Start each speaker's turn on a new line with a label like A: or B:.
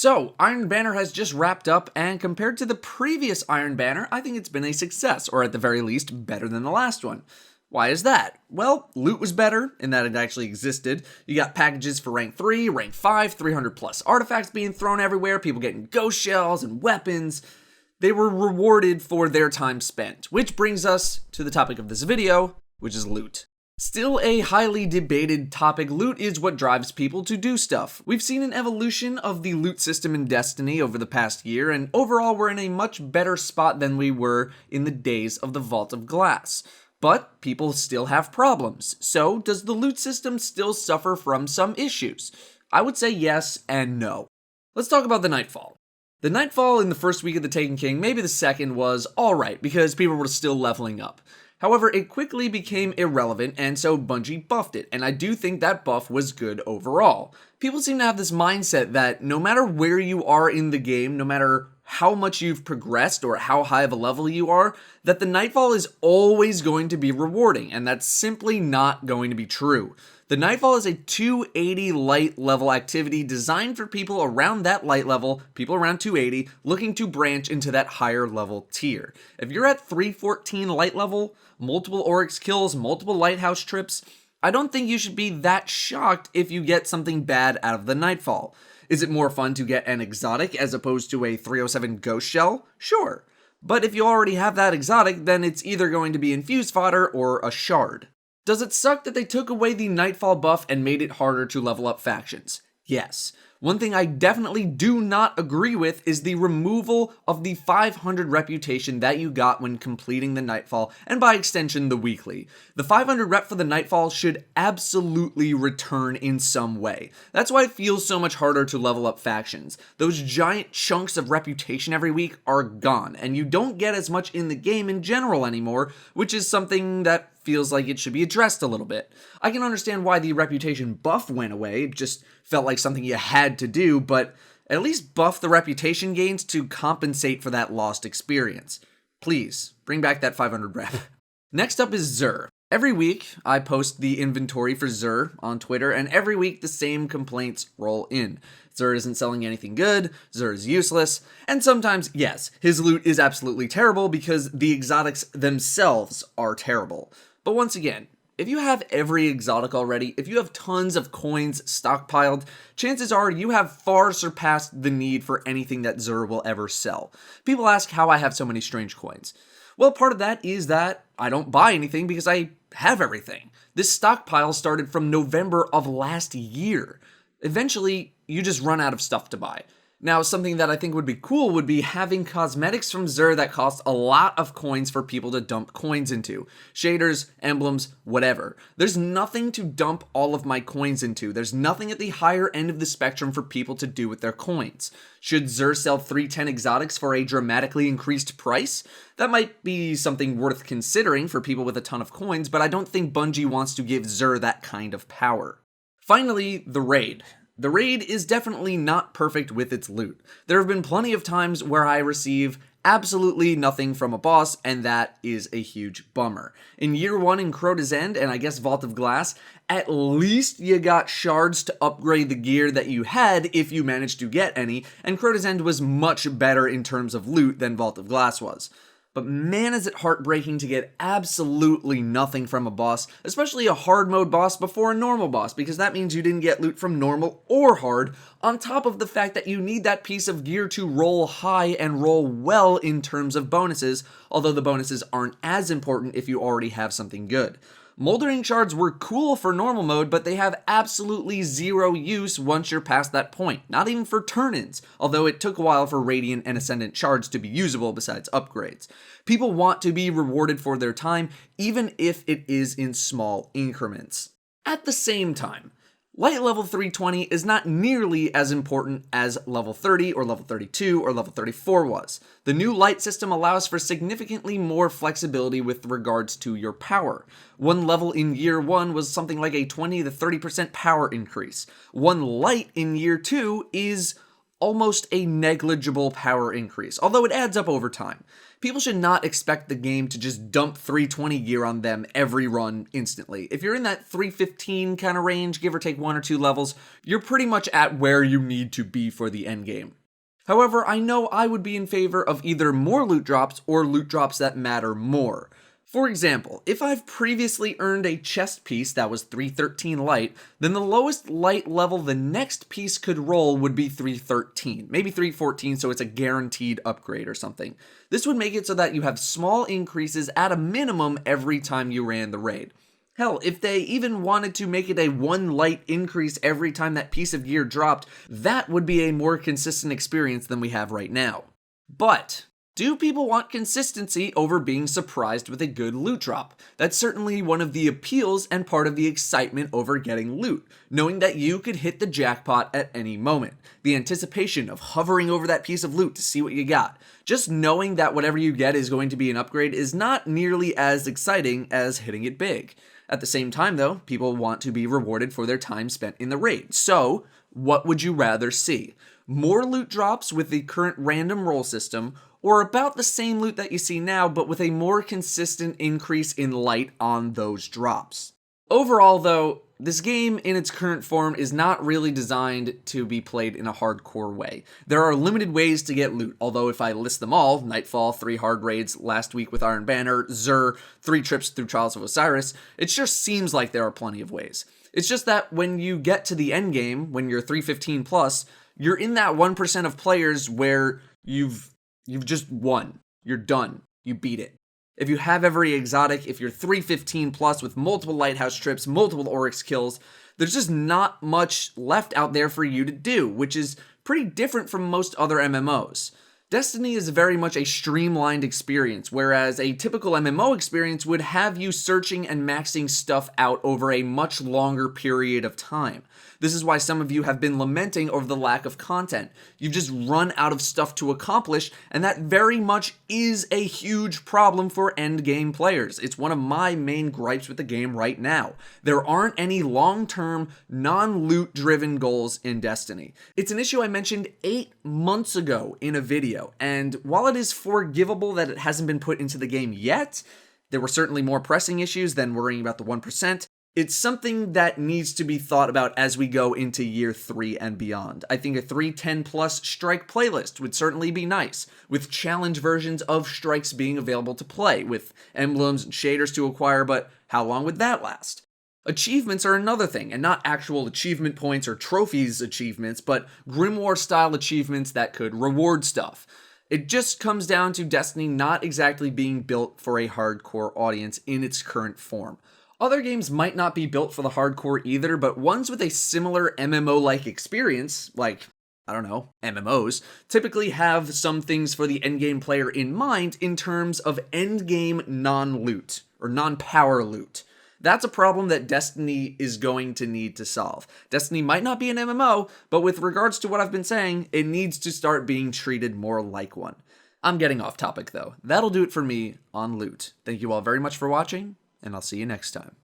A: So, Iron Banner has just wrapped up, and compared to the previous Iron Banner, I think it's been a success, or at the very least, better than the last one. Why is that? Well, loot was better, in that it actually existed. You got packages for rank 3, rank 5, 300 plus artifacts being thrown everywhere, people getting ghost shells and weapons. They were rewarded for their time spent, which brings us to the topic of this video, which is loot. Still a highly debated topic, loot is what drives people to do stuff. We've seen an evolution of the loot system in Destiny over the past year, and overall we're in a much better spot than we were in the days of the Vault of Glass. But people still have problems, so does the loot system still suffer from some issues? I would say yes and no. Let's talk about the Nightfall. The Nightfall in the first week of the Taken King, maybe the second, was alright because people were still leveling up. However, it quickly became irrelevant, and so Bungie buffed it, and I do think that buff was good overall. People seem to have this mindset that no matter where you are in the game, no matter how much you've progressed or how high of a level you are, that the Nightfall is always going to be rewarding, and that's simply not going to be true. The Nightfall is a 280 light level activity designed for people around that light level, people around 280, looking to branch into that higher level tier. If you're at 314 light level, multiple Oryx kills, multiple lighthouse trips, I don't think you should be that shocked if you get something bad out of the Nightfall. Is it more fun to get an exotic as opposed to a 307 ghost shell? Sure. But if you already have that exotic, then it's either going to be infused fodder or a shard. Does it suck that they took away the Nightfall buff and made it harder to level up factions? Yes. One thing I definitely do not agree with is the removal of the 500 reputation that you got when completing the Nightfall, and by extension the weekly. The 500 rep for the Nightfall should absolutely return in some way. That's why it feels so much harder to level up factions. Those giant chunks of reputation every week are gone, and you don't get as much in the game in general anymore, which is something that feels like it should be addressed a little bit. I can understand why the reputation buff went away, it just felt like something you had to do, but at least buff the reputation gains to compensate for that lost experience. Please, bring back that 500 rep. Next up is Xur. Every week, I post the inventory for Xur on Twitter, and every week the same complaints roll in. Xur isn't selling anything good, Xur is useless, and sometimes, yes, his loot is absolutely terrible because the exotics themselves are terrible. But once again, if you have every exotic already, if you have tons of coins stockpiled, chances are you have far surpassed the need for anything that Xur will ever sell. People ask how I have so many strange coins. Well, part of that is that I don't buy anything because I have everything. This stockpile started from November of last year. Eventually, you just run out of stuff to buy. Now, something that I think would be cool would be having cosmetics from Xur that cost a lot of coins for people to dump coins into. Shaders, emblems, whatever. There's nothing to dump all of my coins into. There's nothing at the higher end of the spectrum for people to do with their coins. Should Xur sell 310 exotics for a dramatically increased price? That might be something worth considering for people with a ton of coins, but I don't think Bungie wants to give Xur that kind of power. Finally, the raid. The raid is definitely not perfect with its loot. There have been plenty of times where I receive absolutely nothing from a boss, and that is a huge bummer. In year 1 in Crota's End, and I guess Vault of Glass, at least you got shards to upgrade the gear that you had if you managed to get any, and Crota's End was much better in terms of loot than Vault of Glass was. But man, is it heartbreaking to get absolutely nothing from a boss, especially a hard mode boss before a normal boss, because that means you didn't get loot from normal or hard, on top of the fact that you need that piece of gear to roll high and roll well in terms of bonuses, although the bonuses aren't as important if you already have something good. Moldering shards were cool for normal mode, but they have absolutely zero use once you're past that point, not even for turn-ins, although it took a while for Radiant and Ascendant shards to be usable besides upgrades. People want to be rewarded for their time, even if it is in small increments. At the same time, light level 320 is not nearly as important as level 30 or level 32 or level 34 was. The new light system allows for significantly more flexibility with regards to your power. One level in year 1 was something like a 20 to 30% power increase. One light in year 2 is almost a negligible power increase, although it adds up over time. People should not expect the game to just dump 320 gear on them every run instantly. If you're in that 315 kind of range, give or take 1 or 2 levels, you're pretty much at where you need to be for the end game. However, I know I would be in favor of either more loot drops or loot drops that matter more. For example, if I've previously earned a chest piece that was 313 light, then the lowest light level the next piece could roll would be 313, maybe 314, so it's a guaranteed upgrade or something. This would make it so that you have small increases at a minimum every time you ran the raid. Hell, if they even wanted to make it a 1 light increase every time that piece of gear dropped, that would be a more consistent experience than we have right now. But do people want consistency over being surprised with a good loot drop? That's certainly one of the appeals and part of the excitement over getting loot, knowing that you could hit the jackpot at any moment. The anticipation of hovering over that piece of loot to see what you got. Just knowing that whatever you get is going to be an upgrade is not nearly as exciting as hitting it big. At the same time, though, people want to be rewarded for their time spent in the raid. So, what would you rather see? More loot drops with the current random roll system, or about the same loot that you see now, but with a more consistent increase in light on those drops? Overall, though, this game in its current form is not really designed to be played in a hardcore way. There are limited ways to get loot, although if I list them all, Nightfall, 3 hard raids last week with Iron Banner, Xur, 3 trips through Trials of Osiris, it just seems like there are plenty of ways. It's just that when you get to the end game, when you're 315 plus, you're in that 1% of players where you've just won. You're done. You beat it. If you have every exotic, if you're 315 plus with multiple lighthouse trips, multiple Oryx kills, there's just not much left out there for you to do, which is pretty different from most other MMOs. Destiny is very much a streamlined experience, whereas a typical MMO experience would have you searching and maxing stuff out over a much longer period of time. This is why some of you have been lamenting over the lack of content. You've just run out of stuff to accomplish, and that very much is a huge problem for endgame players. It's one of my main gripes with the game right now. There aren't any long-term, non-loot driven goals in Destiny. It's an issue I mentioned 8 months ago in a video, and while it is forgivable that it hasn't been put into the game yet, there were certainly more pressing issues than worrying about the 1%. It's something that needs to be thought about as we go into year 3 and beyond. I think a 310 plus strike playlist would certainly be nice, with challenge versions of strikes being available to play, with emblems and shaders to acquire, but how long would that last? Achievements are another thing, and not actual achievement points or trophies achievements, but Grimoire-style achievements that could reward stuff. It just comes down to Destiny not exactly being built for a hardcore audience in its current form. Other games might not be built for the hardcore either, but ones with a similar MMO-like experience, like, I don't know, MMOs, typically have some things for the endgame player in mind in terms of endgame non-loot, or non-power loot. That's a problem that Destiny is going to need to solve. Destiny might not be an MMO, but with regards to what I've been saying, it needs to start being treated more like one. I'm getting off topic though. That'll do it for me on loot. Thank you all very much for watching, and I'll see you next time.